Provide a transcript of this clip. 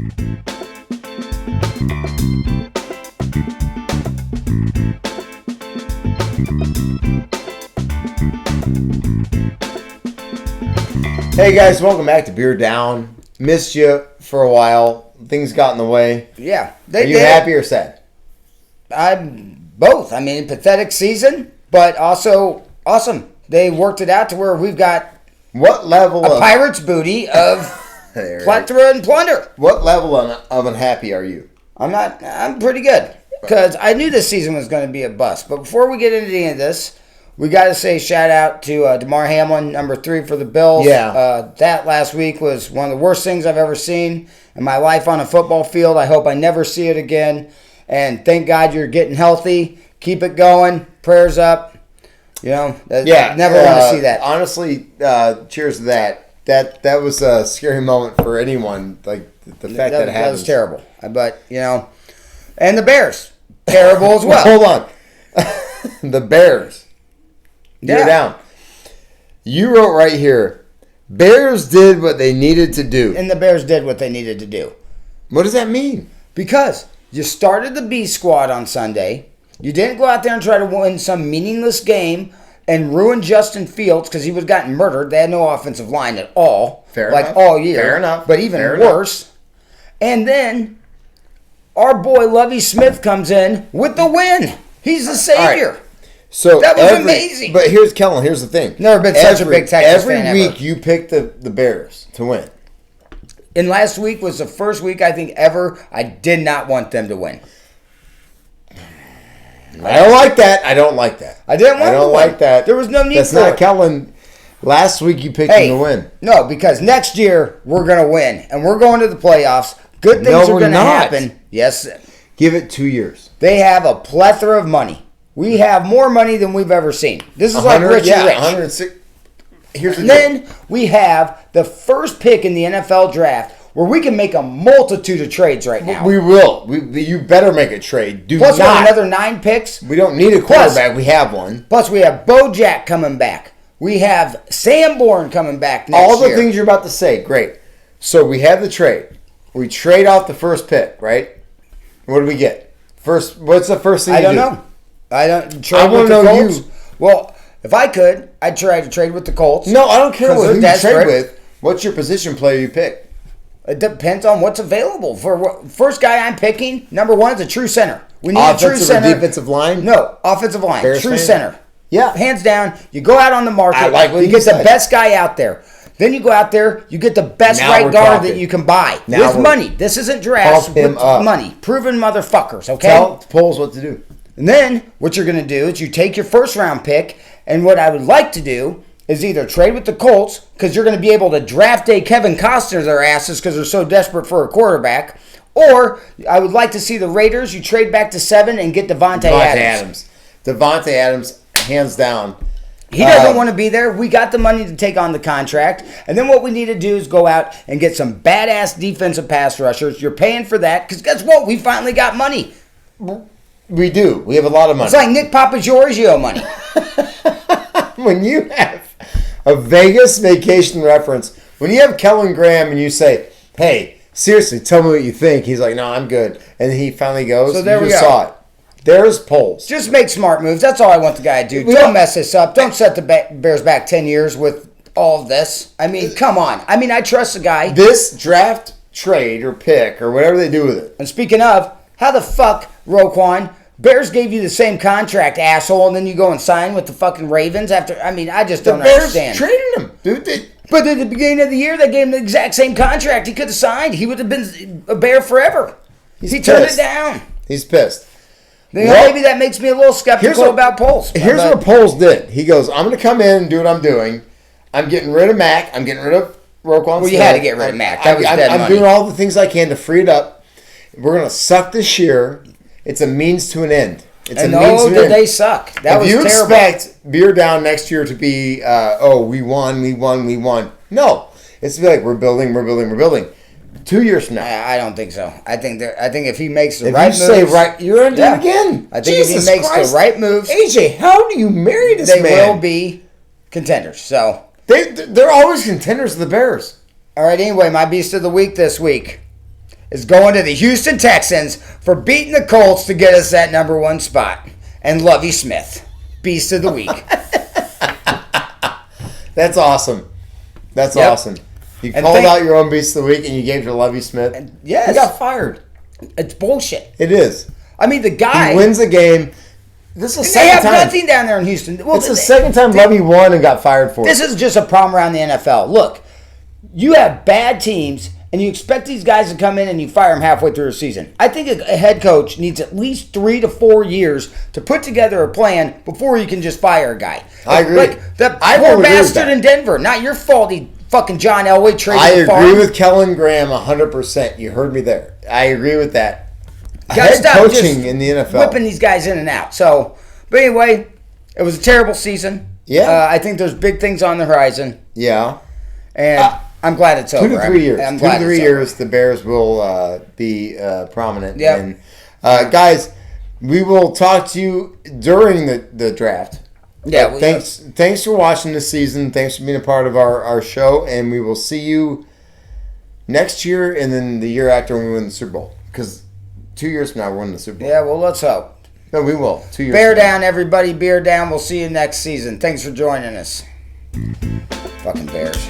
Hey guys, welcome back to Beer Down. Missed you for a while. Things got in the way. Yeah. Are you happy or sad? I'm both. I mean, pathetic season, but also awesome. They worked it out to where we've got What level a of pirate's booty of plethora and plunder. What level of unhappy are you? I'm pretty good because I knew this season was going to be a bust. But before we get into any of this, we got to say shout out to DeMar Hamlin, number 3 for the Bills. Yeah. That last week was one of the worst things I've ever seen in my life on a football field. I hope I never see it again. And thank God you're getting healthy. Keep it going. Prayers up. You know, never want to see that. Honestly, cheers to that. That was a scary moment for anyone. Like the fact that it happened. That was terrible. But, and the Bears. Terrible as well. Hold on. The Bears. You're down. You wrote right here, Bears did what they needed to do. And the Bears did what they needed to do. What does that mean? Because you started the B squad on Sunday. You didn't go out there and try to win some meaningless game and ruin Justin Fields because he would have gotten murdered. They had no offensive line at all. Fair enough. All year. Fair enough. But even worse. And then our boy Lovie Smith comes in with the win. He's the savior. Right. So that was amazing. But here's Kellen. Here's the thing. Never been such a big Texas fan Every week you pick the Bears to win. And last week was the first week I think ever I did not want them to win. I don't like that. I don't like that. I didn't want them to win. I don't like that. There was no need That's for it. not Kellen. Last week you picked him to win. No, because next year we're going to win. And we're going to the playoffs. Good things are going to happen. Yes. Give it 2 years. They have a plethora of money. We have more money than we've ever seen. This is like rich and rich. 106. And then we have the first pick in the NFL draft where we can make a multitude of trades right now. We will. You better make a trade. Plus we have another 9 picks. We don't need a quarterback. We have one. Plus we have Bo Jack coming back. We have Sanborn coming back next year. All the things you're about to say, great. So we have the trade. We trade off the first pick, right? What do we get? What's the first thing you do? I don't know. I don't trade I with want the to know Colts. you. Well, if I could, I'd try to trade with the Colts. No, I don't care who you desperate. trade with. What's your position player you pick? It depends on what's available. First guy I'm picking, number 1 is a true center. We need a true center. Or defensive line? No, offensive line. Bears true fan? Center. Yeah. Hands down. You go out on the market. I like what you you get said. the best guy out there. Then you go out there, you get the best Now right we're guard talking. that you can buy. Now with money. This isn't drafts. Pump him with up. money. Proven motherfuckers, okay? Tell Poles what to do. And then what you're going to do is you take your first round pick, and what I would like to do is either trade with the Colts, because you're going to be able to draft day Kevin Costner their asses because they're so desperate for a quarterback, or I would like to see the Raiders, you trade back to 7 and get Devontae Adams. Devontae Adams, hands down. He doesn't want to be there. We got the money to take on the contract. And then what we need to do is go out and get some badass defensive pass rushers. You're paying for that because guess what? We finally got money. We do. We have a lot of money. It's like Nick Papagiorgio money. When you have a Vegas vacation reference, when you have Kellen Graham and you say, hey, seriously, tell me what you think. He's like, no, I'm good. And he finally goes. So there we go. Saw it. There's Poles. Just make smart moves. That's all I want the guy to do. Don't mess this up. Don't set the Bears back 10 years with all of this. I mean, come on. I mean, I trust the guy. This draft trade or pick or whatever they do with it. And speaking of, how the fuck, Roquan, Bears gave you the same contract, asshole, and then you go and sign with the fucking Ravens after? I mean, I just don't understand. The Bears traded him, dude. But at the beginning of the year, they gave him the exact same contract. He could have signed. He would have been a Bear forever. He turned it down. He's pissed. Maybe that makes me a little skeptical about Poles. Here's what Poles did. He goes, I'm going to come in and do what I'm doing. I'm getting rid of Mac. I'm getting rid of Roquan. Well, you had to get rid of Mac. That was dead money. I'm doing all the things I can to free it up. We're going to suck this year. It's a means to an end. It's a means to an end. They suck. That was terrible. If you expect Beer Down next year to be, we won. No. It's to be like, we're building. 2 years from now. I don't think so. I think if he makes the right moves. If you say right, you're going to do it again. I think if he makes the right moves. AJ, how do you marry this man? They will be contenders. So They're always contenders of the Bears. All right, anyway, my Beast of the Week this week is going to the Houston Texans for beating the Colts to get us that number 1 spot. And Lovie Smith, Beast of the Week. That's awesome. That's awesome. You called out your own Beast of the Week and you gave to Lovie Smith. Yes. He got fired. It's bullshit. It is. I mean, the guy... He wins a game. This is the they second have time. nothing down there in Houston. Well, It's the second time Lovie won and got fired for it. This is just a problem around the NFL. Look, you have bad teams, and you expect these guys to come in and you fire them halfway through a season. I think a head coach needs at least 3 to 4 years to put together a plan before you can just fire a guy. I agree. Like the I poor will agree with bastard that. in Denver. Not your fault he fucking John Elway traded I the agree farm. with Kellen Graham 100%. You heard me there. I agree with that. Gotta Head stop coaching just in the NFL. whipping these guys in and out. So, but anyway, it was a terrible season. Yeah. I think there's big things on the horizon. Yeah. And I'm glad it's over. 2 to 3 years. I'm 2 to glad 3 it's years, the Bears will be prominent. Yep. And guys, we will talk to you during the draft. Yeah. Thanks for watching this season. Thanks for being a part of our show, and we will see you next year and then the year after when we win the Super Bowl. Because 2 years from now we're winning the Super Bowl. Yeah. Well, let's hope. No, we will. 2 years. Bear from now. down, everybody. Bear down. We'll see you next season. Thanks for joining us. Fucking Bears.